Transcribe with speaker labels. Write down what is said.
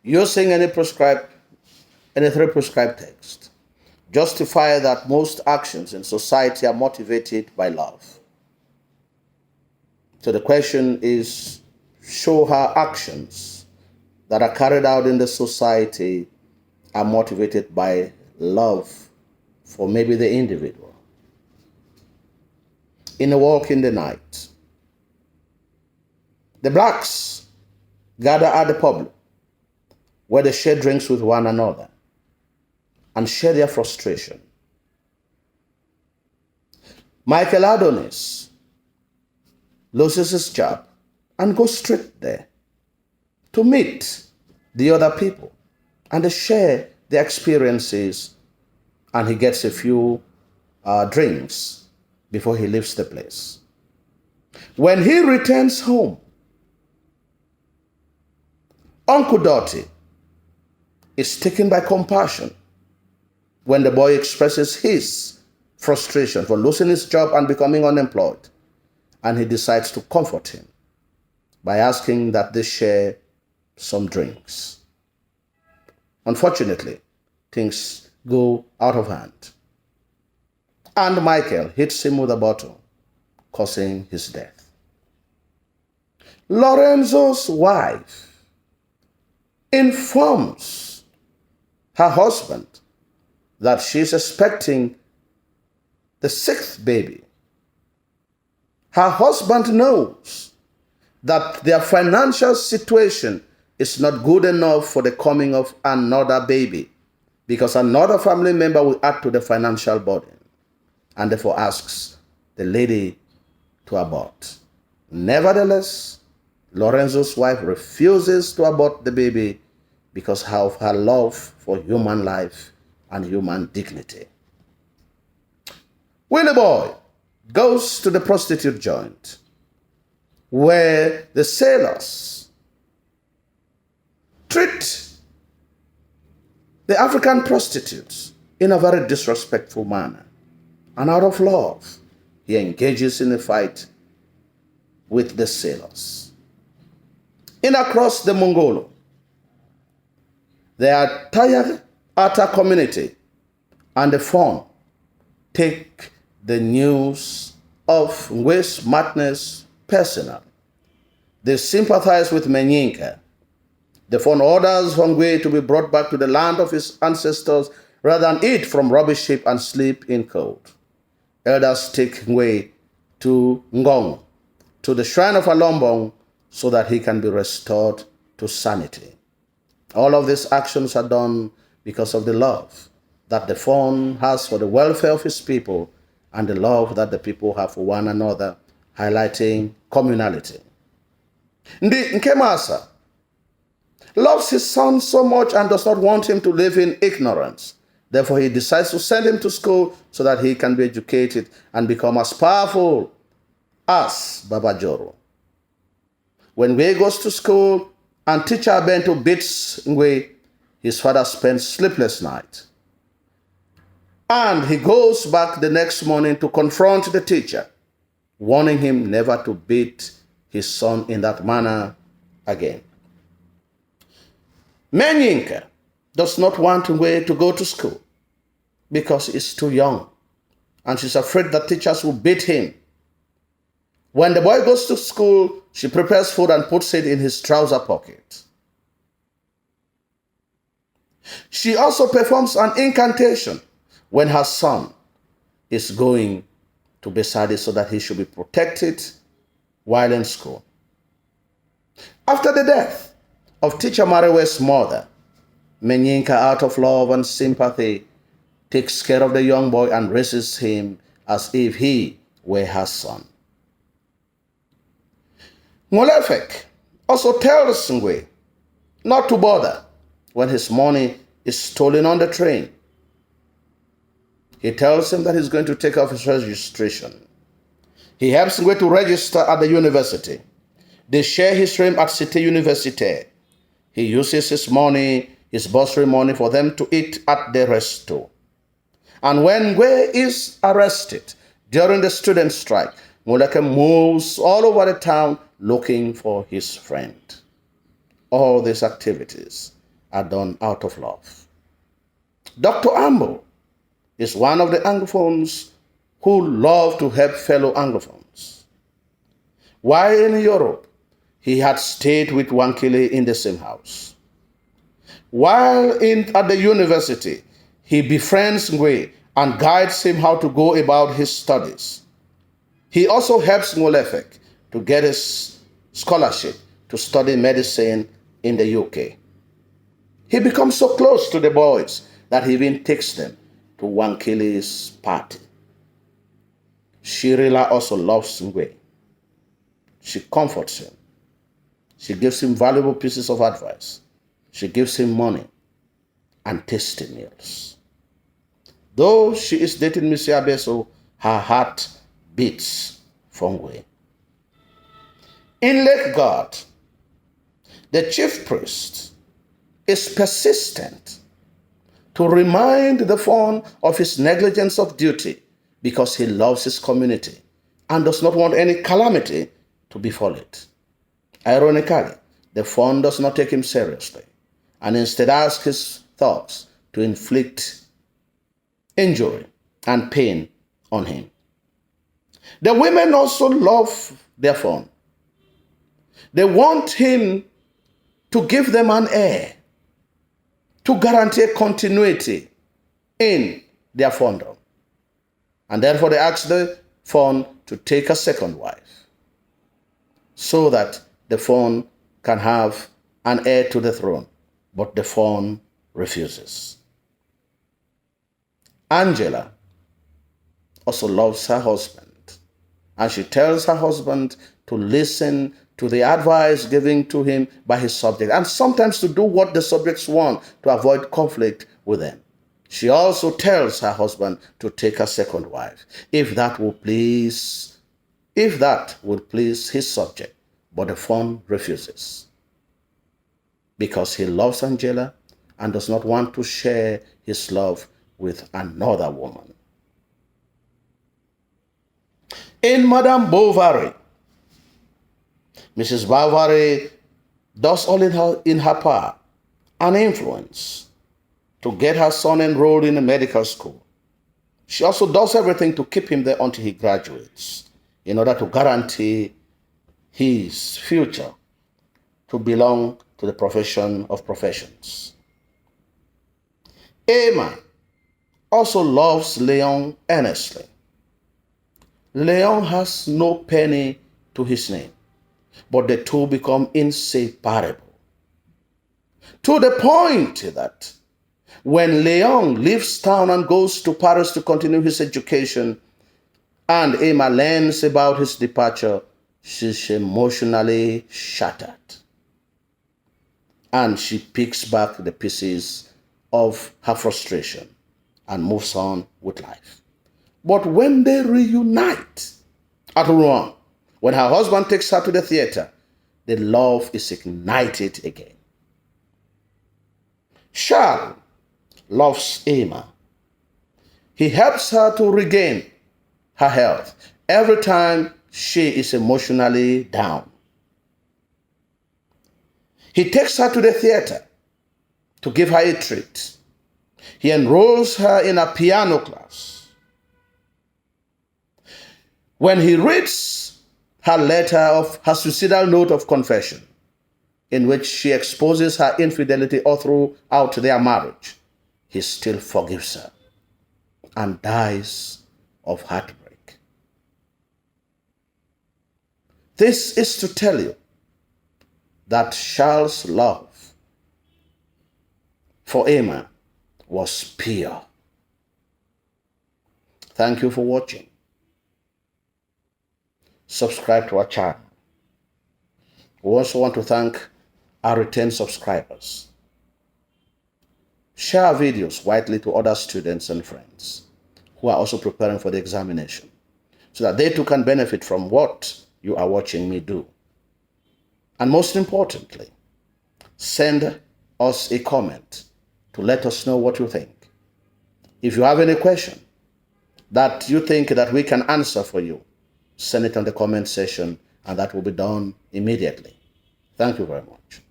Speaker 1: using any three prescribed texts, justify that most actions in society are motivated by love. So the question is, show how actions that are carried out in the society are motivated by love for maybe the individual. In a walk in the night, the blacks gather at the public where they share drinks with one another and share their frustration. Michael Adonis loses his job and goes straight there to meet the other people, and they share their experiences, and he gets a few drinks before he leaves the place. When he returns home, Uncle Dottie is taken by compassion when the boy expresses his frustration for losing his job and becoming unemployed, and he decides to comfort him by asking that they share some drinks. Unfortunately, things go out of hand, and Michael hits him with a bottle, causing his death. Lorenzo's wife informs her husband that she's expecting the sixth baby. Her husband knows that their financial situation is not good enough for the coming of another baby, because another family member will add to the financial burden, and therefore asks the lady to abort. Nevertheless, Lorenzo's wife refuses to abort the baby because of her love for human life and human dignity. Willie Boy goes to the prostitute joint where the sailors treat the African prostitutes in a very disrespectful manner. And out of love, he engages in a fight with the sailors. In across the Mongolo, the entire Ata community and the Fon take the news of Ngwe's madness personal. They sympathize with Menyinka. The Fon orders Ngwe to be brought back to the land of his ancestors rather than eat from rubbish heap and sleep in cold. Elders take Ngwe to Ngong, to the shrine of Alombong, so that he can be restored to sanity. All of these actions are done because of the love that the Fon has for the welfare of his people and the love that the people have for one another, highlighting communality. Ndi Nkemasa loves his son so much and does not want him to live in ignorance. Therefore, he decides to send him to school so that he can be educated and become as powerful as Baba Joro. When Ngwe goes to school and teacher Bento beats Ngwe, his father spends sleepless nights. And he goes back the next morning to confront the teacher, warning him never to beat his son in that manner again. Menyinka does not want Ngwe to go to school because he's too young, and she's afraid that teachers will beat him. When the boy goes to school, she prepares food and puts it in his trouser pocket. She also performs an incantation when her son is going to Besadi so that he should be protected while in school. After the death of teacher Marewe's mother, Menyinka, out of love and sympathy, takes care of the young boy and raises him as if he were her son. Ngolefek also tells Ngwe not to bother when his money is stolen on the train. He tells him that he's going to take off his registration. He helps Ngwe to register at the university. They share his room at Cité Universitaire. He uses his money, his bursary money, for them to eat at the resto. And when Ngwe is arrested during the student strike, Ngoleke moves all over the town looking for his friend. All these activities are done out of love. Dr. Ambo is one of the Anglophones who love to help fellow Anglophones. While in Europe, he had stayed with Wankele in the same house. While at the university, he befriends Ngwe and guides him how to go about his studies. He also helps Ngolefek to get his scholarship to study medicine in the UK. He becomes so close to the boys that he even takes them to Wankele's party. Shirila also loves Ngwe. She comforts him. She gives him valuable pieces of advice. She gives him money and tasty meals. Though she is dating Mr. Abeso, her heart beats for Ngwe. In Lake God, the chief priest is persistent to remind the fawn of his negligence of duty because he loves his community and does not want any calamity to befall it. Ironically, the fawn does not take him seriously and instead asks his thugs to inflict injury and pain on him. The women also love their fawn. They want him to give them an heir to guarantee continuity in their fawndom. And therefore they ask the fawn to take a second wife so that the fawn can have an heir to the throne. But the fawn refuses. Angela also loves her husband, and she tells her husband to listen to the advice given to him by his subject, and sometimes to do what the subjects want to avoid conflict with them. She also tells her husband to take a second wife, if that would please his subject, but the fawn refuses because he loves Angela and does not want to share his love with another woman. In Madame Bovary, Mrs. Bovary does all in her power and influence to get her son enrolled in a medical school. She also does everything to keep him there until he graduates in order to guarantee his future to belong to the profession of professions. Emma also loves Leon earnestly. Leon has no penny to his name, but the two become inseparable. To the point that when Leon leaves town and goes to Paris to continue his education, and Emma learns about his departure, she's emotionally shattered. And she picks back the pieces of her frustration and moves on with life. But when they reunite at Rouen, when her husband takes her to the theater, the love is ignited again. Charles loves Emma. He helps her to regain her health every time she is emotionally down. He takes her to the theater to give her a treat. He enrolls her in a piano class. When he reads her suicidal note of confession, in which she exposes her infidelity all throughout their marriage, he still forgives her and dies of heartbreak. This is to tell you that Charles' love for Emma was pure. Thank you for watching. Subscribe to our channel. We also want to thank our retained subscribers. Share our videos widely to other students and friends who are also preparing for the examination, so that they too can benefit from what you are watching me do. And most importantly, send us a comment to let us know what you think. If you have any question that you think that we can answer for you, send it on the comment section, and that will be done immediately. Thank you very much.